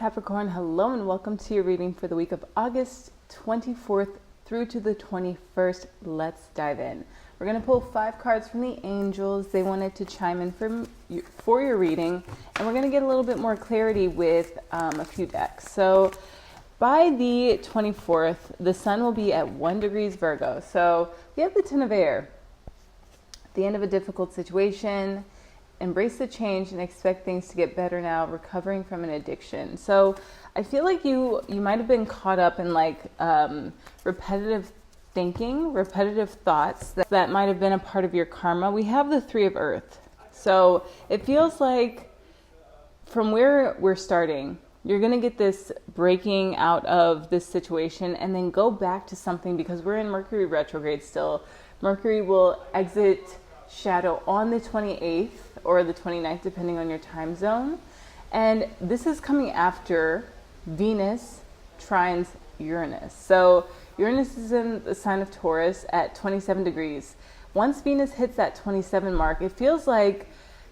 Capricorn, hello and welcome to your reading for the week of August 24th through to the 21st. Let's dive in. We're going to pull 5 cards from the angels. They wanted to chime in for your reading, and we're going to get a little bit more clarity with a few decks. So by the 24th, the sun will be at 1 degrees Virgo. So we have the Ten of Air, the end of a difficult situation. Embrace the change and expect things to get better now, recovering from an addiction. So I feel like you might have been caught up in repetitive thinking, repetitive thoughts that might have been a part of your karma. We have the Three of Earth. So it feels like from where we're starting, you're going to get this breaking out of this situation and then go back to something, because we're in Mercury retrograde still. Mercury will exit shadow on the 28th or the 29th, depending on your time zone. And this is coming after Venus trines Uranus. So Uranus is in the sign of Taurus at 27 degrees. Once Venus hits that 27 mark, it feels like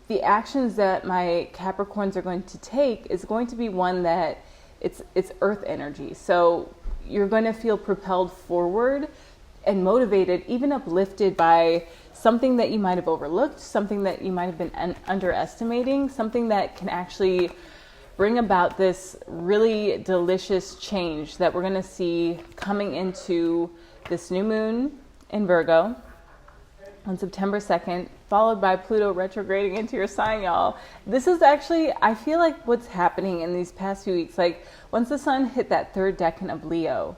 the actions that my Capricorns are going to take is going to be one that it's earth energy. So you're going to feel propelled forward and motivated, even uplifted by something that you might have overlooked, something that you might have been underestimating, something that can actually bring about this really delicious change that we're going to see coming into this new moon in Virgo on September 2nd, followed by Pluto retrograding into your sign, y'all. This is actually, I feel like what's happening in these past few weeks, like once the sun hit that 3rd decan of Leo,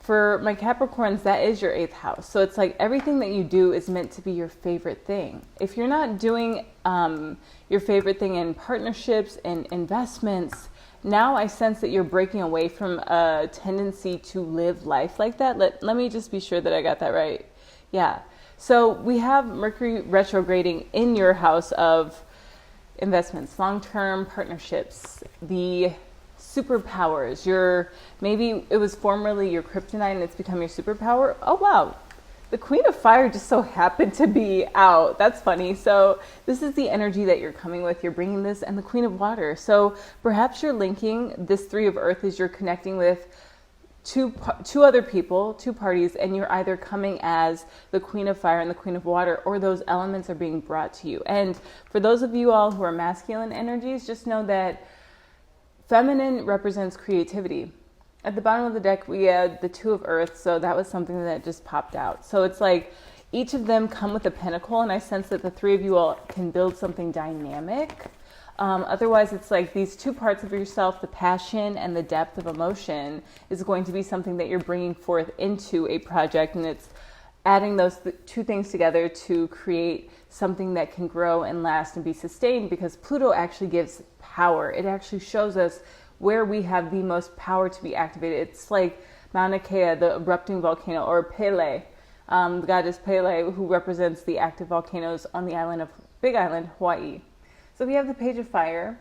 for my Capricorns, that is your 8th house. So it's like everything that you do is meant to be your favorite thing. If you're not doing your favorite thing in partnerships and investments, now I sense that you're breaking away from a tendency to live life like that. Let me just be sure that I got that right. Yeah. So we have Mercury retrograding in your house of investments, long-term partnerships, the superpowers. Maybe it was formerly your kryptonite and it's become your superpower. Oh wow, the Queen of Fire just so happened to be out. That's funny. So this is the energy that you're coming with. You're bringing this, and the Queen of Water. So perhaps you're linking this Three of Earth as you're connecting with two other people, 2 parties, and you're either coming as the Queen of Fire and the Queen of Water, or those elements are being brought to you. And for those of you all who are masculine energies, just know that feminine represents creativity. At the bottom of the deck, we had the Two of Earth, so that was something that just popped out. So it's like each of them come with a pinnacle, and I sense that the 3 of you all can build something dynamic. Otherwise, it's like these 2 parts of yourself, the passion and the depth of emotion, is going to be something that you're bringing forth into a project, and it's adding those 2 things together to create something that can grow and last and be sustained, because Pluto actually gives power. It actually shows us where we have the most power to be activated. It's like Mauna Kea, the erupting volcano, or Pele, the goddess Pele, who represents the active volcanoes on the Big Island, Hawaii. So we have the Page of Fire,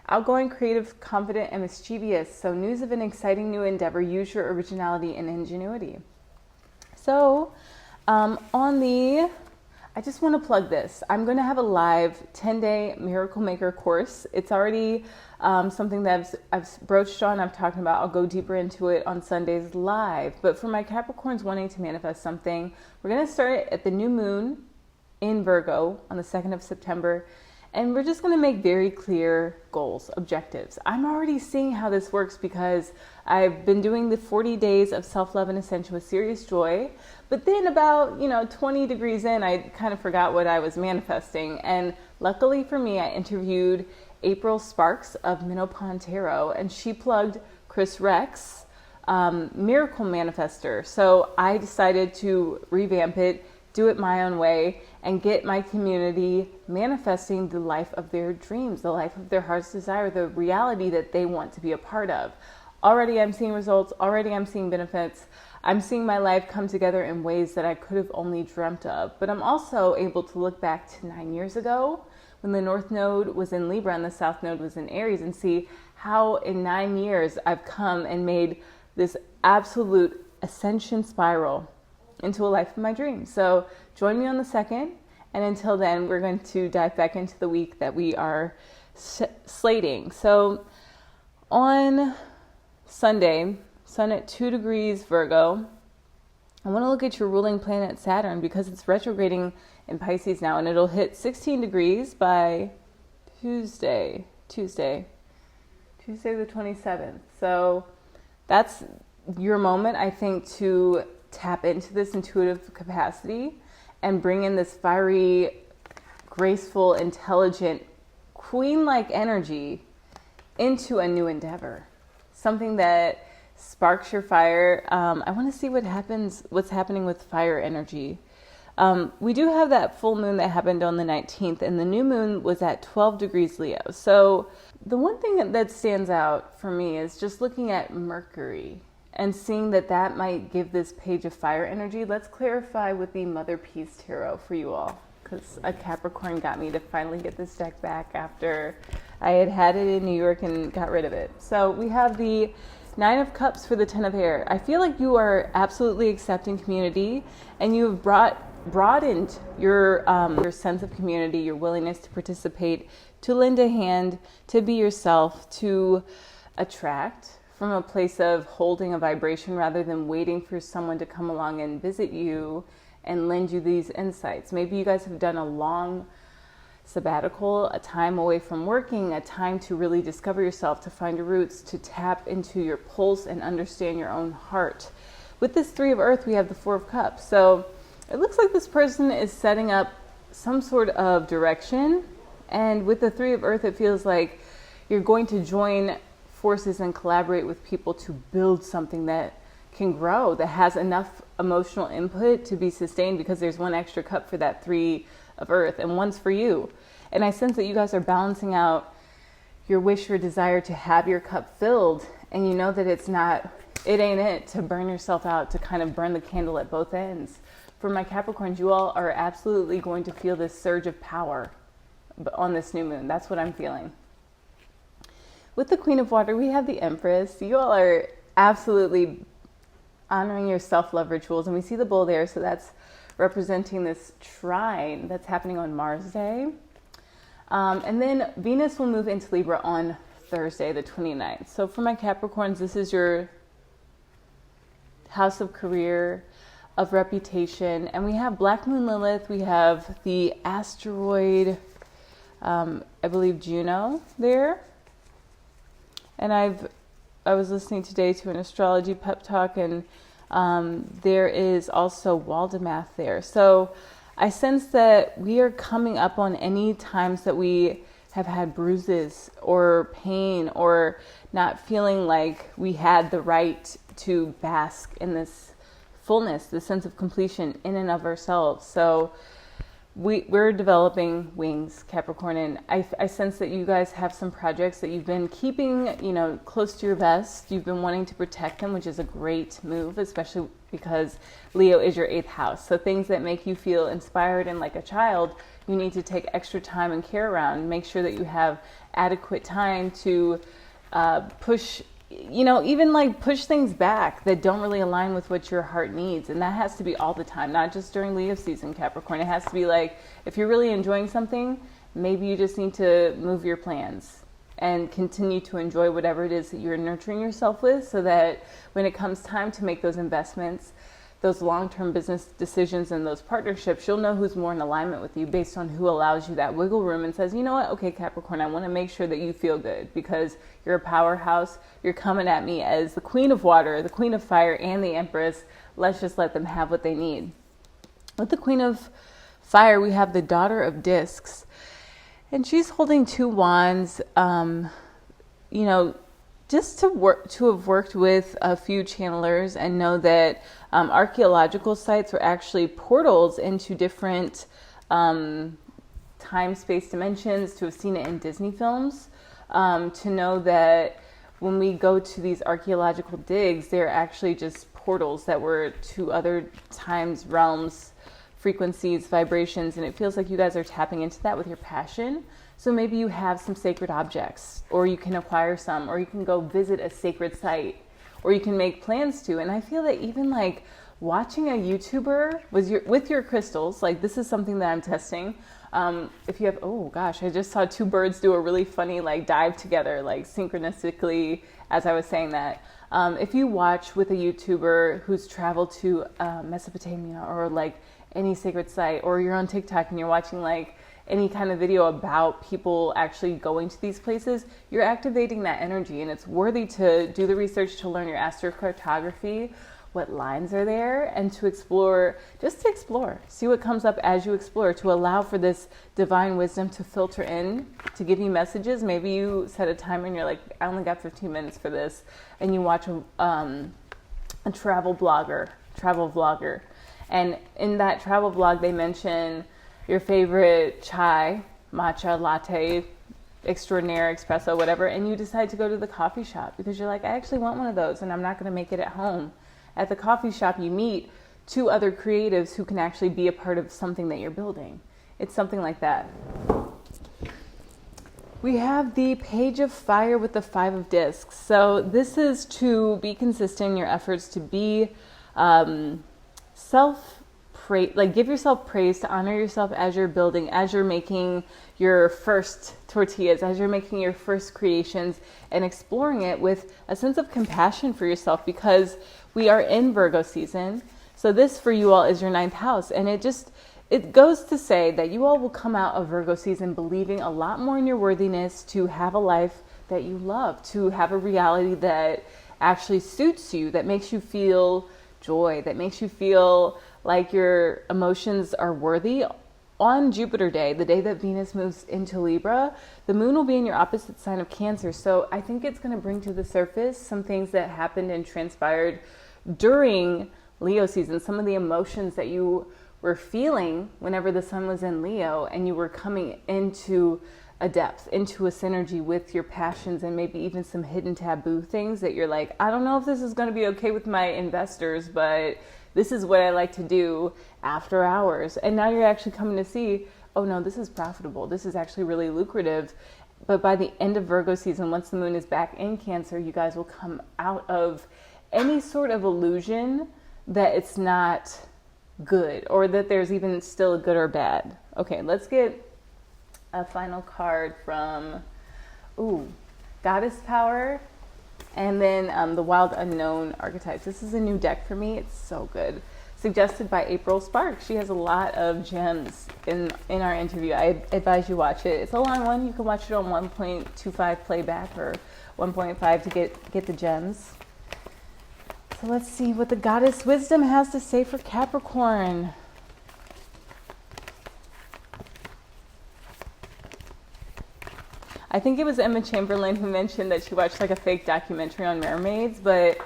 outgoing, creative, confident, and mischievous. So news of an exciting new endeavor. Use your originality and ingenuity. So I just want to plug this. I'm going to have a live 10-day Miracle Maker course. It's already something that I've broached on, I've talked about. I'll go deeper into it on Sundays live. But for my Capricorns wanting to manifest something, we're going to start at the new moon in Virgo on the 2nd of September. And we're just going to make very clear goals, objectives. I'm already seeing how this works because I've been doing the 40 days of self-love and ascension with Sirius Joy. But then about, 20 degrees in, I kind of forgot what I was manifesting. And luckily for me, I interviewed April Sparks of Minnow Pond Tarot, and she plugged Chris Rex, Miracle Manifester. So I decided to revamp it, do it my own way, and get my community manifesting the life of their dreams, the life of their heart's desire, the reality that they want to be a part of. Already I'm seeing results, already I'm seeing benefits. I'm seeing my life come together in ways that I could have only dreamt of. But I'm also able to look back to 9 years ago when the North Node was in Libra and the South Node was in Aries, and see how in 9 years I've come and made this absolute ascension spiral into a life of my dreams. So join me on the 2nd, and until then, we're going to dive back into the week that we are slating. So on Sunday, Sun at 2 degrees Virgo, I want to look at your ruling planet Saturn because it's retrograding in Pisces now, and it'll hit 16 degrees by Tuesday the 27th. So that's your moment, I think, to tap into this intuitive capacity and bring in this fiery, graceful, intelligent, queen-like energy into a new endeavor. Something that sparks your fire. I want to see what's happening with fire energy. We do have that full moon that happened on the 19th, and the new moon was at 12 degrees Leo. So the one thing that stands out for me is just looking at Mercury and seeing that might give this page of fire energy. Let's clarify with the Mother Peace Tarot for you all, because a Capricorn got me to finally get this deck back after I had it in New York and got rid of it. So we have the Nine of Cups for the Ten of Air. I feel like you are absolutely accepting community, and you've broadened your sense of community, your willingness to participate, to lend a hand, to be yourself, to attract from a place of holding a vibration rather than waiting for someone to come along and visit you and lend you these insights. Maybe you guys have done a long sabbatical, a time away from working, a time to really discover yourself, to find your roots, to tap into your pulse and understand your own heart. With this Three of Earth, we have the Four of Cups. So it looks like this person is setting up some sort of direction. And with the Three of Earth, it feels like you're going to join forces and collaborate with people to build something that can grow, that has enough emotional input to be sustained, because there's one extra cup for that Three of Earth and one's for you. And I sense that you guys are balancing out your wish or desire to have your cup filled, and you know that it ain't it to burn yourself out, to kind of burn the candle at both ends. For my Capricorns, you all are absolutely going to feel this surge of power on this new moon. That's what I'm feeling. With the Queen of Water, we have the Empress. You all are absolutely honoring your self-love rituals, and we see the bull there, so that's representing this trine that's happening on Mars Day. And then Venus will move into Libra on Thursday, the 29th. So for my Capricorns, this is your house of career, of reputation. And we have Black Moon Lilith. We have the asteroid, I believe Juno there. And I was listening today to an astrology pep talk, and there is also Waldemath there. So I sense that we are coming up on any times that we have had bruises or pain or not feeling like we had the right to bask in this fullness, this sense of completion in and of ourselves. So we're developing wings, Capricorn, and I sense that you guys have some projects that you've been keeping, close to your vest. You've been wanting to protect them, which is a great move, especially because Leo is your 8th house. So things that make you feel inspired and like a child, you need to take extra time and care around. Make sure that you have adequate time to push, even like push things back that don't really align with what your heart needs. And that has to be all the time, not just during Leo season, Capricorn. It has to be like, if you're really enjoying something, maybe you just need to move your plans and continue to enjoy whatever it is that you're nurturing yourself with, so that when it comes time to make those investments, those long-term business decisions and those partnerships, you'll know who's more in alignment with you based on who allows you that wiggle room and says, you know what, okay, Capricorn, I want to make sure that you feel good because you're a powerhouse. You're coming at me as the Queen of Water, the Queen of Fire, and the Empress. Let's just let them have what they need. With the Queen of Fire, we have the Daughter of Discs, and she's holding 2 wands, just to have worked with a few channelers and know that archaeological sites were actually portals into different time-space dimensions, to have seen it in Disney films, to know that when we go to these archaeological digs, they're actually just portals that were to other times, realms, frequencies, vibrations, and it feels like you guys are tapping into that with your passion. So maybe you have some sacred objects, or you can acquire some, or you can go visit a sacred site, or you can make plans to. And I feel that even like watching a YouTuber with your crystals, like this is something that I'm testing, If you have, oh gosh, I just saw two birds do a really funny like dive together, like synchronistically as I was saying that. If you watch with a YouTuber who's traveled to Mesopotamia or like any sacred site, or you're on TikTok and you're watching like any kind of video about people actually going to these places, you're activating that energy, and it's worthy to do the research to learn your astrocartography, what lines are there, and to explore, just to explore, see what comes up as you explore, to allow for this divine wisdom to filter in, to give you messages. Maybe you set a timer and you're like, I only got 15 minutes for this, and you watch a travel vlogger, and in that travel vlog they mention your favorite chai, matcha, latte, extraordinaire, espresso, whatever, and you decide to go to the coffee shop because you're like, I actually want one of those and I'm not going to make it at home. At the coffee shop, you meet two other creatives who can actually be a part of something that you're building. It's something like that. We have the Page of Fire with the 5 of Discs. So this is to be consistent in your efforts to be give yourself praise, to honor yourself as you're building, as you're making your first tortillas, as you're making your first creations, and exploring it with a sense of compassion for yourself, because we are in Virgo season. So this for you all is your 9th house, and it goes to say that you all will come out of Virgo season believing a lot more in your worthiness to have a life that you love, to have a reality that actually suits you, that makes you feel joy, that makes you feel like your emotions are worthy. On Jupiter Day, the day that Venus moves into Libra, the moon will be in your opposite sign of Cancer. So I think it's going to bring to the surface some things that happened and transpired during Leo season, some of the emotions that you were feeling whenever the sun was in Leo, and you were coming into a depth, into a synergy with your passions, and maybe even some hidden taboo things that you're like, I don't know if this is going to be okay with my investors, but this is what I like to do after hours. And now you're actually coming to see, oh no, this is profitable. This is actually really lucrative. But by the end of Virgo season, once the moon is back in Cancer, you guys will come out of any sort of illusion that it's not good, or that there's even still a good or bad. Okay, let's get a final card from, Goddess Power, and then the Wild Unknown archetypes. This is a new deck for me. It's so good. Suggested by April Sparks. She has a lot of gems in our interview. I advise you watch it. It's a long one. You can watch it on 1.25 playback or 1.5 to get the gems. So let's see what the Goddess Wisdom has to say for Capricorn. I think it was Emma Chamberlain who mentioned that she watched like a fake documentary on mermaids, but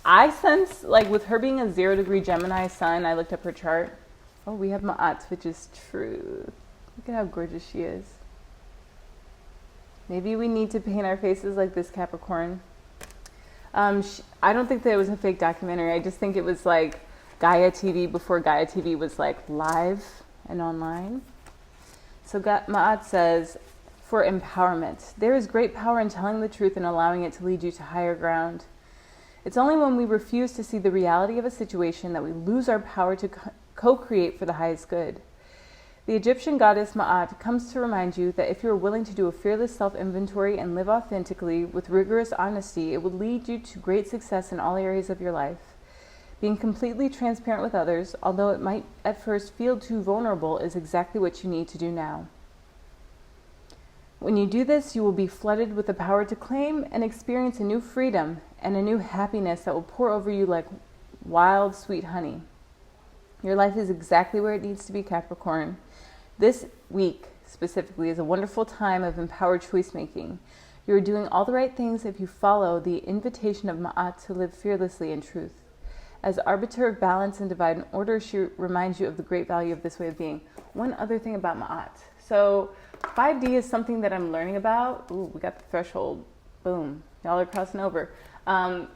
I sense, like, with her being a 0-degree Gemini sun, I looked up her chart. Oh, we have Ma'at, which is true. Look at how gorgeous she is. Maybe we need to paint our faces like this, Capricorn. I don't think that it was a fake documentary. I just think it was like Gaia TV before Gaia TV was like live and online. So Ma'at says, for empowerment, there is great power in telling the truth and allowing it to lead you to higher ground. It's only when we refuse to see the reality of a situation that we lose our power to co-create for the highest good. The Egyptian goddess Ma'at comes to remind you that if you are willing to do a fearless self-inventory and live authentically with rigorous honesty, it will lead you to great success in all areas of your life. Being completely transparent with others, although it might at first feel too vulnerable, is exactly what you need to do now. When you do this, you will be flooded with the power to claim and experience a new freedom and a new happiness that will pour over you like wild, sweet honey. Your life is exactly where it needs to be, Capricorn. This week, specifically, is a wonderful time of empowered choice making. You are doing all the right things if you follow the invitation of Ma'at to live fearlessly in truth. As arbiter of balance and divine order, she reminds you of the great value of this way of being. One other thing about Ma'at. So 5D is something that I'm learning about. Ooh, we got the threshold. Boom. Y'all are crossing over.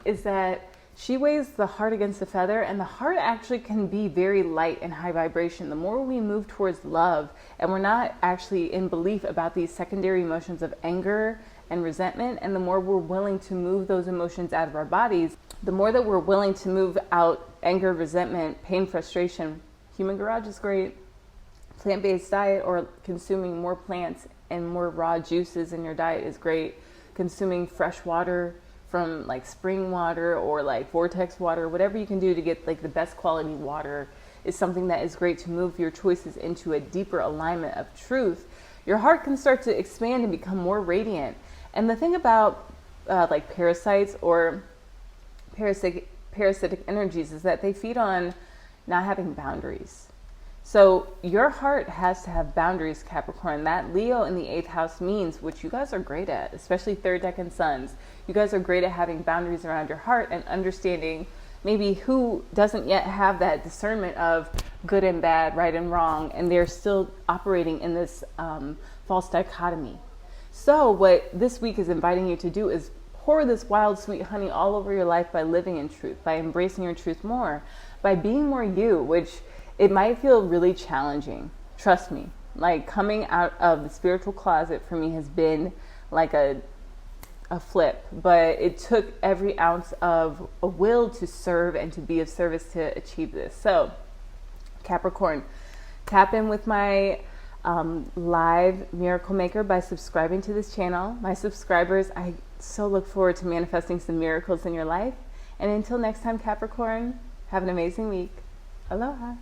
Is that she weighs the heart against the feather, and the heart actually can be very light and high vibration. The more we move towards love, and we're not actually in belief about these secondary emotions of anger and resentment, and the more we're willing to move those emotions out of our bodies, the more that we're willing to move out anger, resentment, pain, frustration. Human Garage is great. plant-based diet or consuming more plants and more raw juices in your diet is great. Consuming fresh water from like spring water or like vortex water, whatever you can do to get like the best quality water is something that is great to move your choices into a deeper alignment of truth. Your heart can start to expand and become more radiant. And the thing about like parasites or parasitic energies is that they feed on not having boundaries. So your heart has to have boundaries, Capricorn. That Leo in the 8th house means, which you guys are great at, especially third decan suns. You guys are great at having boundaries around your heart and understanding maybe who doesn't yet have that discernment of good and bad, right and wrong, and they're still operating in this false dichotomy. So what this week is inviting you to do is pour this wild, sweet honey all over your life by living in truth, by embracing your truth more, by being more you, which it might feel really challenging. Trust me, like coming out of the spiritual closet for me has been like a flip, but it took every ounce of a will to serve and to be of service to achieve this. So Capricorn, tap in with my live miracle maker by subscribing to this channel. My subscribers, I so look forward to manifesting some miracles in your life. And until next time, Capricorn, have an amazing week. Aloha.